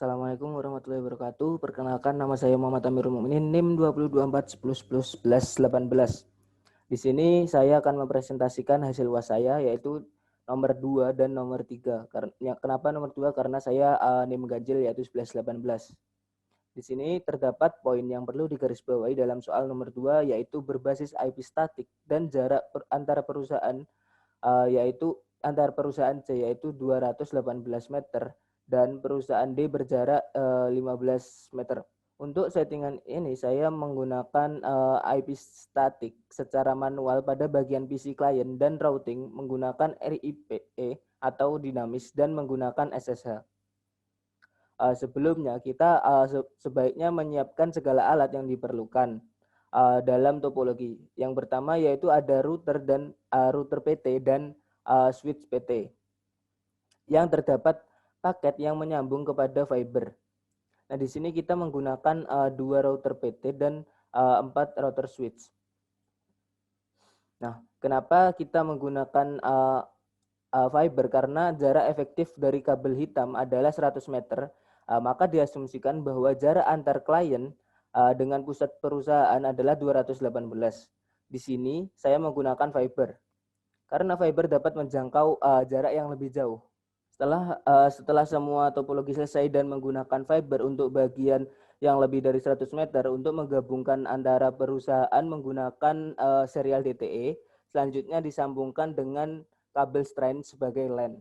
Assalamualaikum warahmatullahi wabarakatuh. Perkenalkan, nama saya Muhammad Amirul Mukminin, NIM 2024 10 10 11 18. Di sini saya akan mempresentasikan hasil UAS saya, yaitu nomor 2 dan nomor 3. Kenapa nomor 2? Karena saya NIM ganjil, yaitu 11 18. Di sini terdapat poin yang perlu digarisbawahi dalam soal nomor 2, yaitu berbasis IP statik dan jarak antara perusahaan yaitu antar perusahaan C yaitu 218 meter dan perusahaan D berjarak 15 meter. Untuk settingan ini saya menggunakan IP static secara manual pada bagian PC client dan routing menggunakan RIPE atau dinamis dan menggunakan SSH. Sebelumnya kita sebaiknya menyiapkan segala alat yang diperlukan dalam topologi. Yang pertama yaitu ada router dan router PT dan switch PT yang terdapat paket yang menyambung kepada fiber. Nah, di sini kita menggunakan 2 router PT dan 4 router switch. Nah, kenapa kita menggunakan fiber? Karena jarak efektif dari kabel hitam adalah 100 meter. Maka diasumsikan bahwa jarak antar klien dengan pusat perusahaan adalah 218. Di sini saya menggunakan fiber karena fiber dapat menjangkau jarak yang lebih jauh. Setelah semua topologi selesai dan menggunakan fiber untuk bagian yang lebih dari 100 meter untuk menggabungkan antara perusahaan menggunakan serial DTE, selanjutnya disambungkan dengan kabel strand sebagai LAN.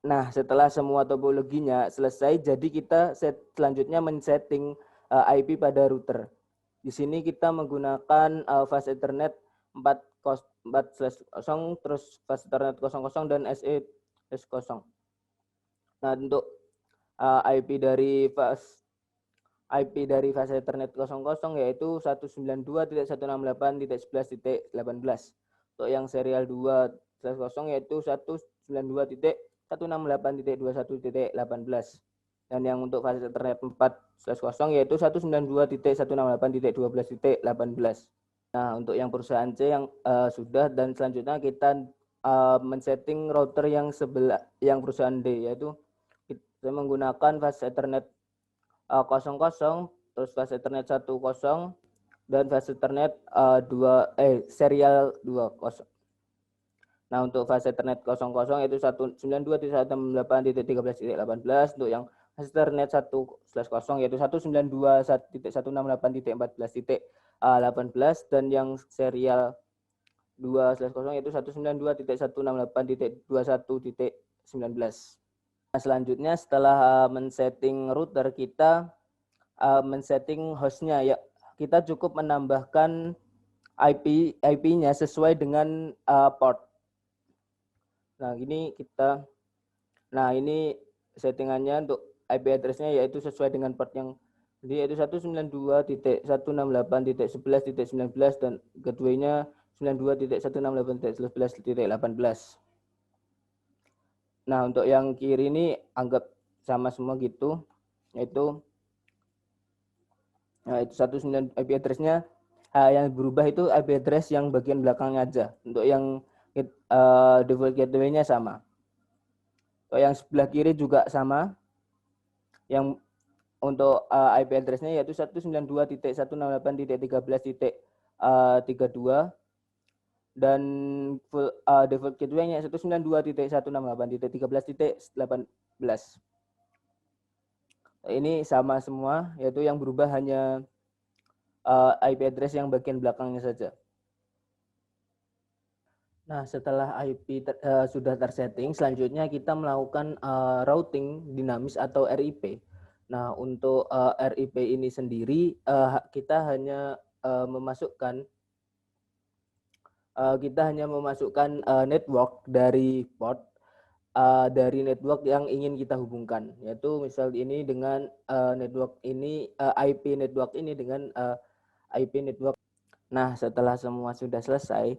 Nah, setelah semua topologinya selesai, jadi kita selanjutnya men-setting IP pada router. Di sini kita menggunakan fast Ethernet 4/0, terus fast Ethernet 00 dan SE/0. Nah, untuk IP dari fast Ethernet 00 yaitu 192.168.11.18. Untuk yang serial 2/0 yaitu 192.168.21.18. Dan yang untuk fase Ethernet 4/0 yaitu 192.168.12.18. Nah, untuk yang perusahaan C yang sudah, dan selanjutnya kita men-setting router yang perusahaan D, yaitu kita menggunakan fase Ethernet 00, terus fase Ethernet 10 dan fase Ethernet serial 20. Nah, untuk fase Ethernet 00 yaitu 192.168.13.18. Untuk yang fase Ethernet 1/0 yaitu 192.168.14.18 dan yang serial 2/0 yaitu 192.168.21.19. Nah, selanjutnya setelah men-setting router, kita men-setting hostnya. Ya, kita cukup menambahkan IP-nya sesuai dengan port. Nah, ini settingannya untuk IP address-nya yaitu sesuai dengan port yang yaitu 192.168.11.19 dan gateway-nya 92.168.11.18. Nah, untuk yang kiri ini anggap sama semua gitu, yaitu 19 IP address-nya yang berubah itu IP address yang bagian belakangnya aja. Untuk yang default gateway-nya sama. Untuk yang sebelah kiri juga sama. Yang untuk IP address-nya yaitu 192.168.13.32 dan default gateway-nya 192.168.13.18. Ini sama semua, yaitu yang berubah hanya IP address yang bagian belakangnya saja. Nah, setelah IP sudah tersetting, selanjutnya kita melakukan routing dinamis atau RIP. Nah, untuk RIP ini sendiri kita hanya memasukkan network dari port dari network yang ingin kita hubungkan, yaitu misal ini dengan network ini IP network ini dengan IP network. Nah, setelah semua sudah selesai,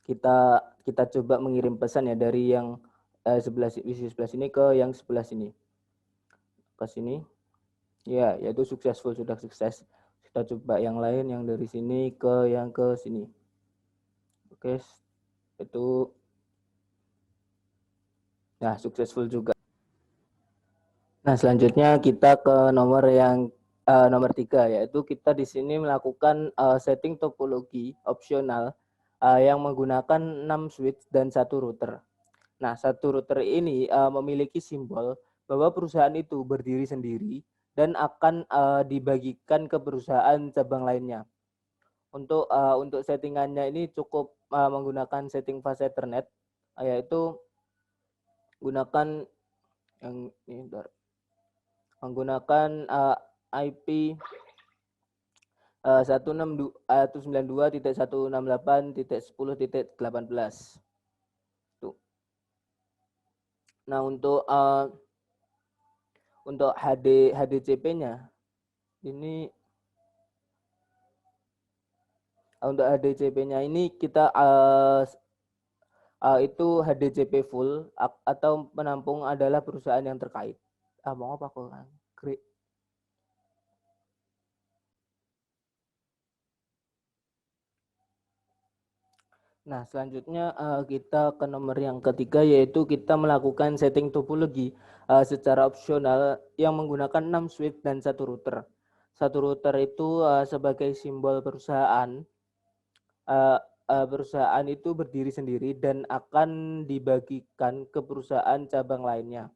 kita coba mengirim pesan ya dari yang sebelah sini ke yang sebelah sini, ke sini. Ya, yaitu successful, sudah sukses. Kita coba yang lain yang dari sini ke yang ke sini. Oke, itu nah successful juga. Nah, selanjutnya kita ke nomor 3, yaitu kita di sini melakukan setting topologi opsional yang menggunakan 6 switch dan 1 router. Nah, 1 router ini memiliki simbol bahwa perusahaan itu berdiri sendiri dan akan dibagikan ke perusahaan cabang lainnya. Untuk settingannya ini cukup menggunakan setting fast Ethernet, yaitu gunakan yang ini, menggunakan IP 192.168.10.18. Tuh. Nah, untuk HDCP-nya ini untuk HDCP-nya ini kita itu HDCP full atau penampung adalah perusahaan yang terkait. Mau apa kok? Nah, selanjutnya kita ke nomor yang ketiga, yaitu kita melakukan setting topologi secara opsional yang menggunakan 6 switch dan 1 router. 1 router itu sebagai simbol perusahaan. Perusahaan itu berdiri sendiri dan akan dibagikan ke perusahaan cabang lainnya.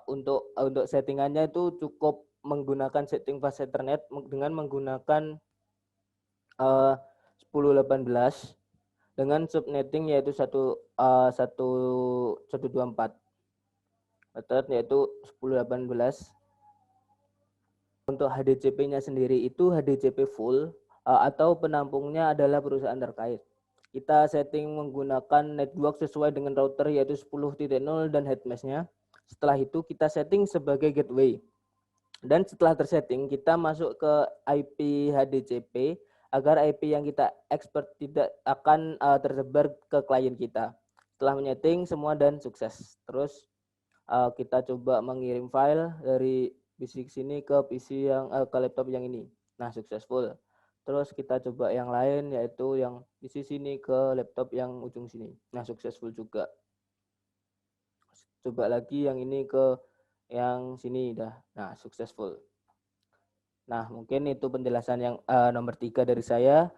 Untuk settingannya itu cukup menggunakan setting fast Ethernet dengan menggunakan 1018 dengan subnetting yaitu 124 method yaitu 1018. Untuk HDCP-nya sendiri itu HDCP full atau penampungnya adalah perusahaan terkait. Kita setting menggunakan network sesuai dengan router yaitu 10.0 dan head mesh-nya. Setelah itu kita setting sebagai gateway. Dan setelah tersetting, kita masuk ke IP HDCP agar IP yang kita expert tidak akan tersebar ke klien kita. Setelah menyeting semua dan sukses. Terus kita coba mengirim file dari PC sini ke PC yang ke laptop yang ini. Nah, successful. Terus kita coba yang lain yaitu yang PC sini ke laptop yang ujung sini. Nah, successful juga. Coba lagi yang ini ke yang sini dah. Nah, successful. Nah, mungkin itu penjelasan yang nomor 3 dari saya.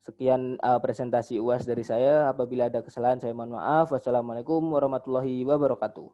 Sekian presentasi UAS dari saya. Apabila ada kesalahan saya mohon maaf. Wassalamualaikum warahmatullahi wabarakatuh.